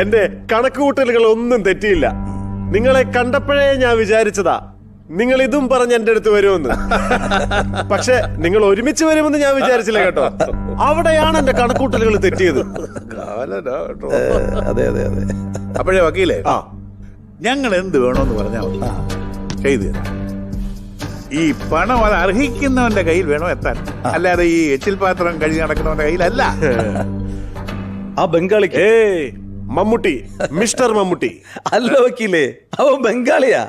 എന്റെ കണക്കുകൂട്ടലുകൾ ഒന്നും തെറ്റിയില്ല. നിങ്ങളെ കണ്ടപ്പോഴേ ഞാൻ വിചാരിച്ചതാ നിങ്ങൾ ഇതും പറഞ്ഞ് എന്റെ അടുത്ത് വരുമെന്ന്. പക്ഷെ നിങ്ങൾ ഒരുമിച്ച് വരുമെന്ന് ഞാൻ വിചാരിച്ചില്ല കേട്ടോ. അവിടെയാണ് എന്റെ കണക്കൂട്ടലുകൾ തെറ്റിയത്. അതെ അതെ അതെ. അപ്പോഴേ വക്കീലേ, ഞങ്ങൾ എന്ത് വേണോന്ന് പറഞ്ഞാൽ മതി, ചെയ്തു തരാം. ഈ പണം അത് അർഹിക്കുന്നവന്റെ കയ്യിൽ വേണോ എത്താൻ, അല്ലാതെ ഈ എച്ചിൽ പാത്രം കഴുകി നടക്കുന്നവന്റെ കയ്യിലല്ല. ആ ബംഗാളിക്ക് മമ്മൂട്ടി, മിസ്റ്റർ മമ്മൂട്ടി അല്ല വക്കീലേ, അവൻ ബംഗാളിയാ.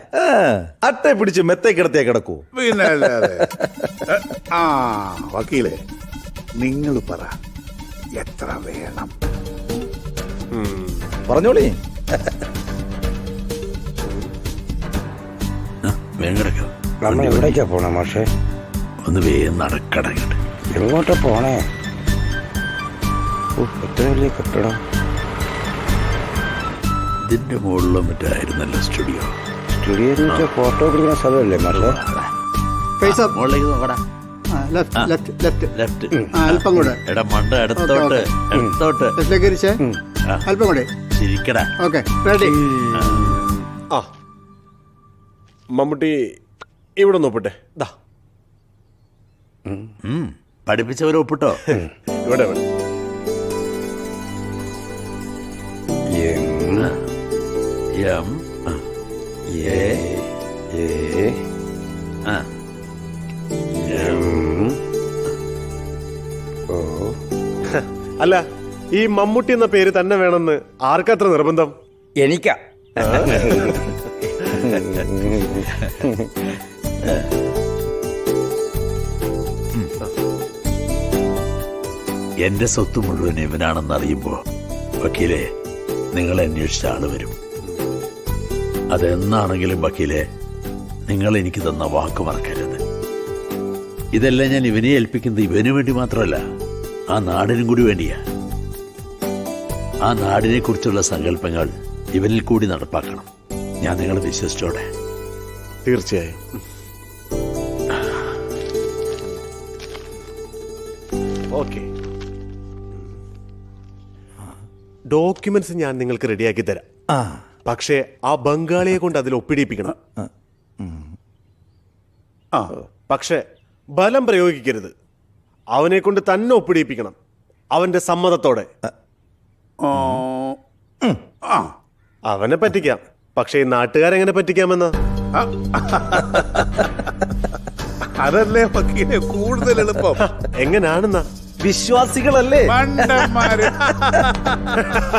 അട്ടെ പിടിച്ച് മെത്തേ കിടത്തിയാ കിടക്കൂ. പിന്നെ അല്ലാതെ. ആ വക്കീലേ, നിങ്ങൾ പറ എത്ര വേണം? പറഞ്ഞോളി. നമ്മൾ എവിടേക്കാ പോണേ മാഷേ? ഒന്ന് വേഗം നടക്കടങ്ങട്ട്. എങ്ങോട്ടാ പോണേ? എത്ര വലിയ കെട്ടിടം! ഇതിന്റെ മുകളിലും മറ്റായിരുന്നല്ലോ സ്റ്റുഡിയോ. സ്റ്റുഡിയോ എന്ന് വെച്ചാൽ ഫോട്ടോ പിടിക്കുന്ന സ്ഥലമല്ലേ മാഷേ? മുകളിലേക്ക് നോക്കടാ. ലെഫ്റ്റ്. അല്പം കൂടെ എടാ മണ്ട എടുത്തോട്ട്. അല്പം കൂടെ ചിരിക്കടാ. Okay, ready. ആ മമ്മൂട്ടി ഇവിടെ നോക്കട്ടെ. പഠിപ്പിച്ചവരെ ഒപ്പിട്ടോ. ഇവിടെ എം എ അല്ല, ഈ മമ്മൂട്ടി എന്ന പേര് തന്നെ വേണമെന്ന് ആർക്കത്ര നിർബന്ധം? എനിക്കാ. എന്റെ സ്വത്ത് മുഴുവൻ ഇവനാണെന്ന് അറിയുമ്പോ വക്കീലെ, നിങ്ങളെ അന്വേഷിച്ച ആള് വരും. അതെന്നാണെങ്കിലും വക്കീലെ, നിങ്ങൾ എനിക്ക് തന്ന വാക്ക് മറക്കരുത്. ഇതെല്ലാം ഞാൻ ഇവനെ ഏൽപ്പിക്കുന്നത് ഇവന് വേണ്ടി മാത്രമല്ല, ആ നാടിനും കൂടി വേണ്ടിയാ. ആ നാടിനെ കുറിച്ചുള്ള സങ്കല്പങ്ങൾ ഇവനിൽ കൂടി നടപ്പാക്കണം. ഞാൻ നിങ്ങളെ വിശ്വസിച്ചോടെ. തീർച്ചയായും. ഓക്കെ, ഡോക്യുമെന്റ്സ് ഞാൻ നിങ്ങൾക്ക് റെഡിയാക്കി തരാം. പക്ഷേ ആ ബംഗാളിയെ കൊണ്ട് അതിൽ ഒപ്പിടിപ്പിക്കണം. പക്ഷെ ബലം പ്രയോഗിക്കരുത്. അവനെ കൊണ്ട് തന്നെ ഒപ്പിടിപ്പിക്കണം, അവന്റെ സമ്മതത്തോടെ. അവനെ പറ്റിക്കാം, പക്ഷേ ഈ നാട്ടുകാരെങ്ങനെ പറ്റിക്കാമെന്ന? അതല്ലേ വക്കീലെ കൂടുതൽ എളുപ്പം. എങ്ങനാണെന്നാ? വിശ്വാസികളല്ലേ? മണ്ടന്മാര്.